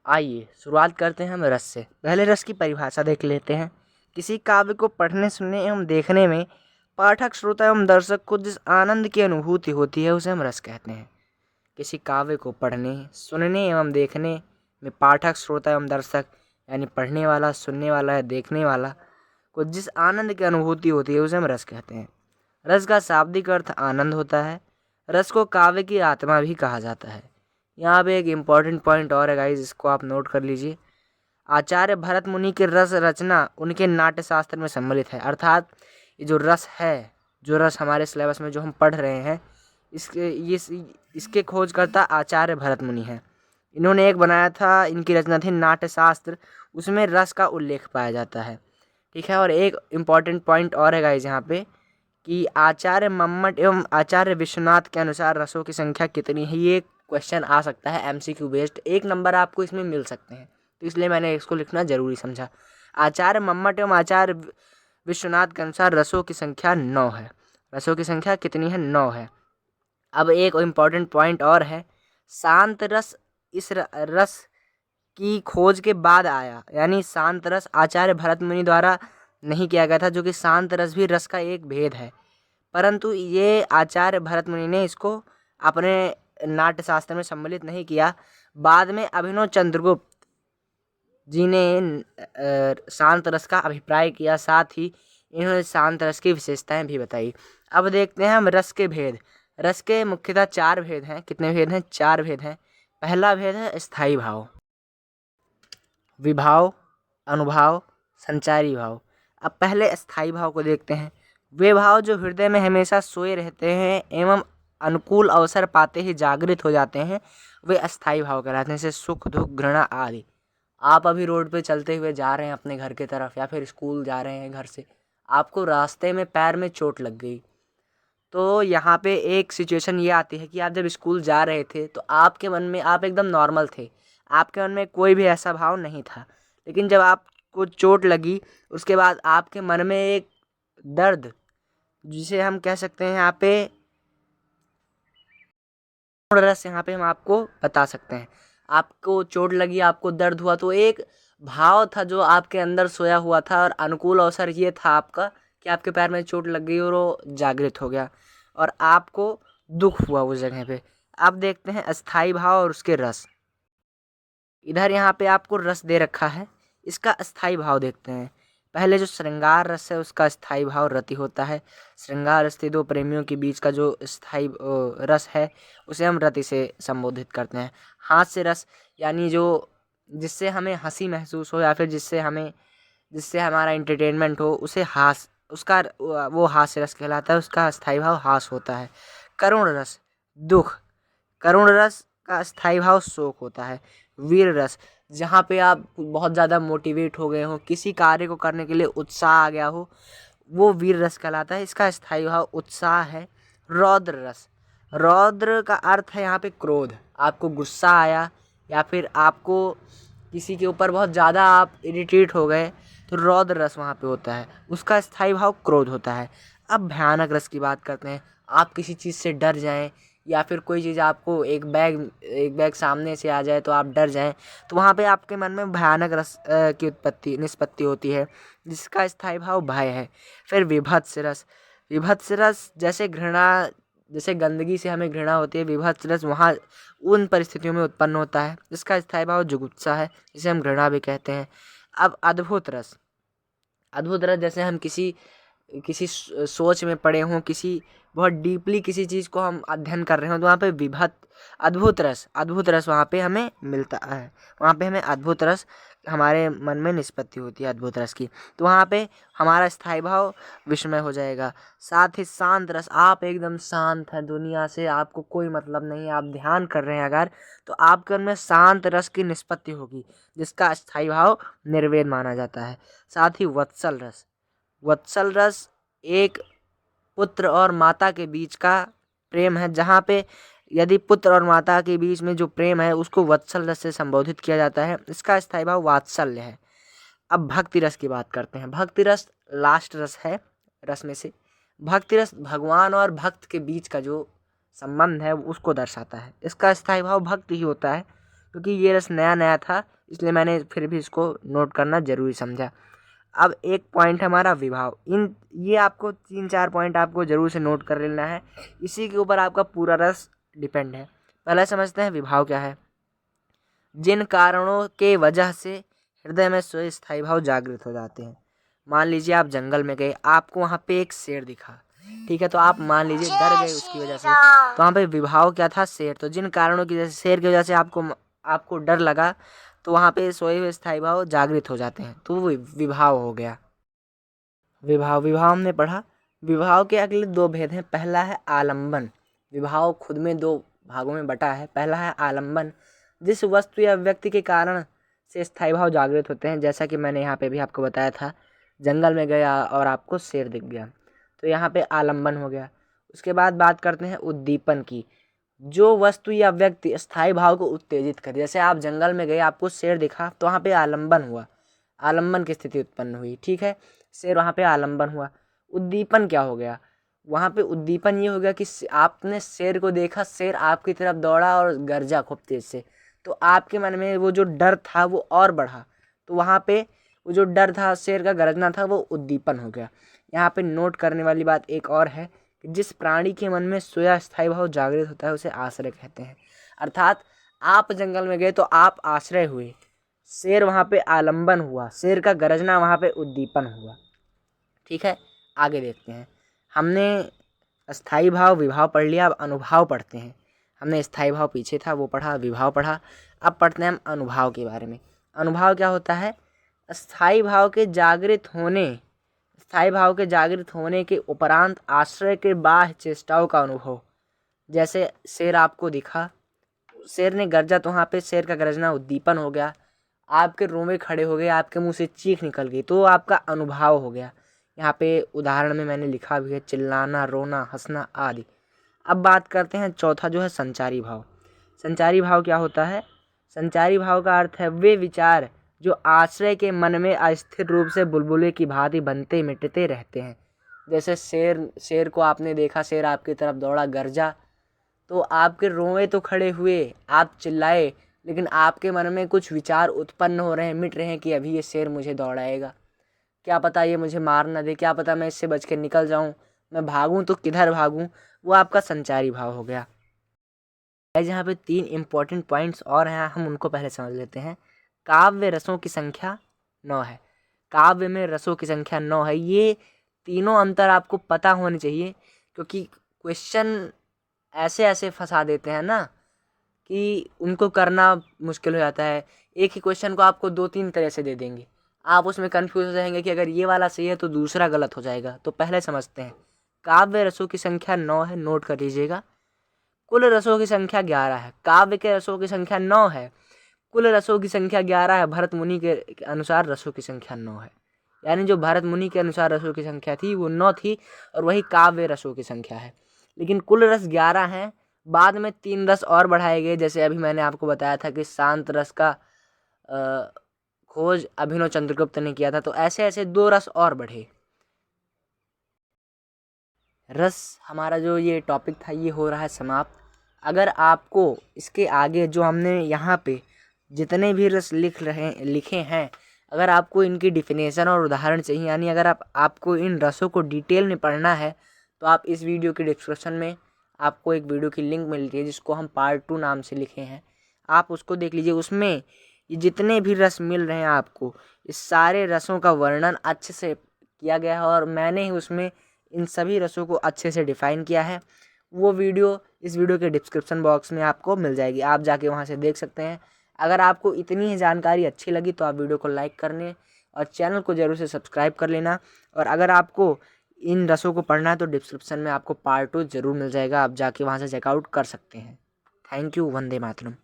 आइए शुरुआत करते हैं हम रस से। पहले रस की परिभाषा देख लेते हैं। किसी काव्य को पढ़ने, सुनने एवं देखने में पाठक, श्रोता एवं दर्शक को जिस आनंद की अनुभूति होती है उसे हम रस कहते हैं। किसी काव्य को पढ़ने, सुनने एवं देखने में पाठक, श्रोता एवं दर्शक यानी पढ़ने वाला, सुनने वाला या देखने वाला को जिस आनंद की अनुभूति होती है उसे हम रस कहते हैं। रस का शाब्दिक अर्थ आनंद होता है। रस को काव्य की आत्मा भी कहा जाता है। यहाँ पे एक इम्पॉर्टेंट पॉइंट और है गाइज, इसको आप नोट कर लीजिए। आचार्य भरत मुनि की रस रचना उनके नाट्य शास्त्र में सम्मिलित है। अर्थात ये जो रस है, जो रस हमारे सिलेबस में जो हम पढ़ रहे हैं, इसके खोजकर्ता आचार्य भरत मुनि हैं। इन्होंने एक बनाया था, इनकी रचना थी नाट्य शास्त्र, उसमें रस का उल्लेख पाया जाता है। ठीक है। और एक इम्पॉर्टेंट पॉइंट और है गाइज यहाँ पे कि आचार्य मम्मट एवं आचार्य विश्वनाथ के अनुसार रसों की संख्या कितनी है। ये क्वेश्चन आ सकता है एमसीक्यू बेस्ड, 1 नंबर आपको इसमें मिल सकते हैं, तो इसलिए मैंने इसको लिखना जरूरी समझा। आचार्य मम्मट एवं आचार्य विश्वनाथ के अनुसार रसों की संख्या 9 है। रसों की संख्या कितनी है? 9 है। अब एक इम्पॉर्टेंट पॉइंट और है, शांत रस इस रस की खोज के बाद आया, यानी शांत रस आचार्य भरत मुनि द्वारा नहीं किया गया था, जो कि शांत रस भी रस का एक भेद है, परंतु ये आचार्य भरत मुनि ने इसको अपने नाट्य शास्त्र में सम्मिलित नहीं किया। बाद में अभिनव चंद्रगुप्त जी ने शांत रस का अभिप्राय किया, साथ ही इन्होंने शांत रस की विशेषताएं भी बताई। अब देखते हैं हम रस के भेद। रस के मुख्यतः 4 भेद हैं। कितने भेद हैं? 4 भेद हैं। पहला भेद है स्थायी भाव, विभाव, अनुभाव, संचारी भाव। अब पहले स्थायी भाव को देखते हैं। वे भाव जो हृदय में हमेशा सोए रहते हैं एवं अनुकूल अवसर पाते ही जागृत हो जाते हैं, वे अस्थायी भाव कहलाते हैं, जैसे सुख, दुख, घृणा आदि। आप अभी रोड पे चलते हुए जा रहे हैं अपने घर की तरफ, या फिर स्कूल जा रहे हैं घर से, आपको रास्ते में पैर में चोट लग गई, तो यहाँ पे एक सिचुएशन ये आती है कि आप जब स्कूल जा रहे थे तो आपके मन में, आप एकदम नॉर्मल थे, आपके मन में कोई भी ऐसा भाव नहीं था, लेकिन जब आपको चोट लगी उसके बाद आपके मन में एक दर्द, जिसे हम कह सकते हैं यहाँ पे रस, यहाँ पे हम आपको बता सकते हैं। आपको चोट लगी, आपको दर्द हुआ, तो एक भाव था जो आपके अंदर सोया हुआ था, और अनुकूल अवसर ये था आपका कि आपके पैर में चोट लग गई और वो जागृत हो गया और आपको दुख हुआ उस जगह पे। अब देखते हैं अस्थाई भाव और उसके रस। इधर यहाँ पे आपको रस दे रखा है, इसका अस्थाई भाव देखते हैं। पहले जो श्रृंगार रस है उसका स्थायी भाव रति होता है। श्रृंगार रस 2 प्रेमियों के बीच का जो स्थायी रस है उसे हम रति से संबोधित करते हैं। हास्य रस यानी जो जिससे हमें हंसी महसूस हो या फिर जिससे हमारा एंटरटेनमेंट हो, उसे हास उसका वो हास्य रस कहलाता है, उसका स्थायी भाव हास होता है। करुण रस दुख, करुण रस का स्थायी भाव शोक होता है। वीर रस जहाँ पे आप बहुत ज़्यादा मोटिवेट हो गए हो, किसी कार्य को करने के लिए उत्साह आ गया हो, वो वीर रस कहलाता है, इसका स्थायी भाव उत्साह है। रौद्र रस, रौद्र का अर्थ है यहाँ पे क्रोध, आपको गुस्सा आया या फिर आपको किसी के ऊपर बहुत ज़्यादा आप इरिटेट हो गए, तो रौद्र रस वहाँ पे होता है, उसका स्थायी भाव क्रोध होता है। अब भयानक रस की बात करते हैं। आप किसी चीज़ से डर जाएं या फिर कोई चीज़ आपको एक बैग सामने से आ जाए तो आप डर जाएं, तो वहाँ पे आपके मन में भयानक रस की निष्पत्ति होती है, जिसका स्थायी भाव भय है। फिर विभत्स रस, विभत्स रस जैसे गंदगी से हमें घृणा होती है, विभत्स रस वहाँ उन परिस्थितियों में उत्पन्न होता है, जिसका स्थायी भाव जुगुप्सा है, जिसे हम घृणा भी कहते हैं। अब अद्भुत रस, अद्भुत रस जैसे हम किसी सोच में पड़े हों, किसी बहुत डीपली किसी चीज़ को हम अध्ययन कर रहे हो, तो वहाँ पे अद्भुत रस वहाँ पे हमें मिलता है, वहाँ पे हमें अद्भुत रस हमारे मन में निष्पत्ति होती है अद्भुत रस की, तो वहाँ पे हमारा स्थायी भाव विस्मय हो जाएगा। साथ ही शांत रस, आप एकदम शांत हैं, दुनिया से आपको कोई मतलब नहीं है, आप ध्यान कर रहे हैं अगर, तो आपके मन में शांत रस की निष्पत्ति होगी, जिसका स्थायी भाव निर्वेद माना जाता है। साथ ही वत्सल रस, वत्सल रस एक पुत्र और माता के बीच का प्रेम है, जहाँ पे यदि पुत्र और माता के बीच में जो प्रेम है उसको वत्सल रस से संबोधित किया जाता है, इसका स्थायी भाव वात्सल्य है। अब भक्ति रस की बात करते हैं। भक्ति रस लास्ट रस है रस में से। भक्ति रस भगवान और भक्त के बीच का जो संबंध है उसको दर्शाता है, इसका स्थायी भाव भक्ति ही होता है, क्योंकि ये रस नया नया था इसलिए मैंने फिर भी इसको नोट करना ज़रूरी समझा। अब एक पॉइंट हमारा विभाव। ये आपको 3-4 पॉइंट आपको ज़रूर से नोट कर लेना है, इसी के ऊपर आपका पूरा रस डिपेंड है। पहले समझते हैं विभाव क्या है। जिन कारणों के वजह से हृदय में स्थायी भाव जागृत हो जाते हैं। मान लीजिए आप जंगल में गए, आपको वहाँ पे एक शेर दिखा, ठीक है, तो आप मान लीजिए डर गए उसकी वजह से, तो वहाँ पे विभाव क्या था, शेर। तो जिन कारणों की वजह से, शेर की वजह से आपको डर लगा, तो वहाँ पे सोए हुए स्थायी भाव जागृत हो जाते हैं, तो वो विभाव हो गया। विभाव हमने पढ़ा। विभाव के अगले 2 भेद हैं। पहला है आलंबन। विभाव खुद में 2 भागों में बटा है। पहला है आलंबन, जिस वस्तु या व्यक्ति के कारण से स्थायी भाव जागृत होते हैं, जैसा कि मैंने यहाँ पे भी आपको बताया था, जंगल में गया और आपको शेर दिख गया, तो यहाँ पे आलंबन हो गया। उसके बाद बात करते हैं उद्दीपन की। जो वस्तु या व्यक्ति स्थायी भाव को उत्तेजित करे, जैसे आप जंगल में गए, आपको शेर दिखा, तो वहाँ पे आलंबन हुआ, आलंबन की स्थिति उत्पन्न हुई, ठीक है, शेर वहाँ पे आलंबन हुआ। उद्दीपन क्या हो गया, वहाँ पे उद्दीपन ये हो गया कि आपने शेर को देखा, शेर आपकी तरफ दौड़ा और गरजा खूब तेज से, तो आपके मन में वो जो डर था वो और बढ़ा, तो वहाँ पे वो जो डर था, शेर का गरजना था, वो उद्दीपन हो गया। यहाँ पे नोट करने वाली बात एक और है कि जिस प्राणी के मन में स्वयं स्थायी भाव जागृत होता है उसे आश्रय कहते हैं। अर्थात आप जंगल में गए तो आप आश्रय हुए, शेर वहाँ पे आलंबन हुआ, शेर का गरजना वहाँ पे उद्दीपन हुआ, ठीक है। आगे देखते हैं। हमने स्थायी भाव विभाव पढ़ लिया, अब अनुभाव पढ़ते हैं। हमने स्थायी भाव पीछे था वो पढ़ा, विभाव पढ़ा, अब पढ़ते हैं हम अनुभाव के बारे में। अनुभाव क्या होता है, स्थायी भाव के जागृत होने के उपरांत आश्रय के बाह्य चेष्टाओं का अनुभव। जैसे शेर आपको दिखा, शेर ने गरजा, तो वहाँ पे शेर का गरजना उद्दीपन हो गया, आपके रोंवे खड़े हो गए, आपके मुंह से चीख निकल गई, तो आपका अनुभाव हो गया। यहाँ पे उदाहरण में मैंने लिखा भी है, चिल्लाना, रोना, हंसना आदि। अब बात करते हैं चौथा जो है संचारी भाव। संचारी भाव क्या होता है, संचारी भाव का अर्थ है वे विचार जो आश्रय के मन में अस्थिर रूप से बुलबुले की भांति बनते मिटते रहते हैं। जैसे शेर को आपने देखा, शेर आपकी तरफ दौड़ा, गरजा, तो आपके रोंवे तो खड़े हुए, आप चिल्लाए, लेकिन आपके मन में कुछ विचार उत्पन्न हो रहे हैं, मिट रहे हैं कि अभी ये शेर मुझे दौड़ाएगा, क्या पता ये मुझे मार ना दे, क्या पता मैं इससे बच के निकल जाऊं, मैं भागूं तो किधर भागूं, वो आपका संचारी भाव हो गया। यहाँ पे 3 इम्पॉर्टेंट पॉइंट्स और हैं, हम उनको पहले समझ लेते हैं। काव्य रसों की संख्या 9 है। काव्य में रसों की संख्या 9 है। ये तीनों अंतर आपको पता होने चाहिए, क्योंकि क्वेश्चन ऐसे ऐसे फंसा देते हैं ना कि उनको करना मुश्किल हो जाता है। एक ही क्वेश्चन को आपको 2-3 तरह से दे देंगे, आप उसमें कन्फ्यूज हो जाएंगे कि अगर ये वाला सही है तो दूसरा गलत हो जाएगा। तो पहले समझते हैं। काव्य रसों की संख्या 9 है, नोट कर लीजिएगा। कुल रसों की संख्या 11 है। काव्य के रसों की संख्या 9 है, कुल रसों की संख्या 11 है। भरत मुनि के अनुसार रसों की संख्या 9 है, यानी जो भरत मुनि के अनुसार रसों की संख्या थी वो 9 थी, और वही काव्य रसों की संख्या है। लेकिन कुल रस 11 हैं, बाद में 3 रस और बढ़ाए गए। जैसे अभी मैंने आपको बताया था कि शांत रस का खोज अभिनव चंद्रगुप्त ने किया था, तो ऐसे ऐसे 2 रस और बढ़े। रस हमारा जो ये टॉपिक था ये हो रहा है समाप्त। अगर आपको इसके आगे जो हमने यहाँ पे जितने भी रस लिखे हैं, अगर आपको इनकी डिफिनेशन और उदाहरण चाहिए, यानी अगर आपको इन रसों को डिटेल में पढ़ना है, तो आप इस वीडियो के डिस्क्रिप्शन में आपको एक वीडियो की लिंक मिलती है जिसको हम पार्ट 2 नाम से लिखे हैं, आप उसको देख लीजिए। उसमें ये जितने भी रस मिल रहे हैं आपको, इस सारे रसों का वर्णन अच्छे से किया गया है, और मैंने ही उसमें इन सभी रसों को अच्छे से डिफ़ाइन किया है। वो वीडियो इस वीडियो के डिस्क्रिप्शन बॉक्स में आपको मिल जाएगी, आप जाके वहाँ से देख सकते हैं। अगर आपको इतनी ही जानकारी अच्छी लगी तो आप वीडियो को लाइक करने और चैनल को ज़रूर से सब्सक्राइब कर लेना। और अगर आपको इन रसों को पढ़ना है तो डिस्क्रिप्शन में आपको पार्ट 2 ज़रूर मिल जाएगा, आप जाके वहाँ से चेकआउट कर सकते हैं। Thank you. वंदे मातरम।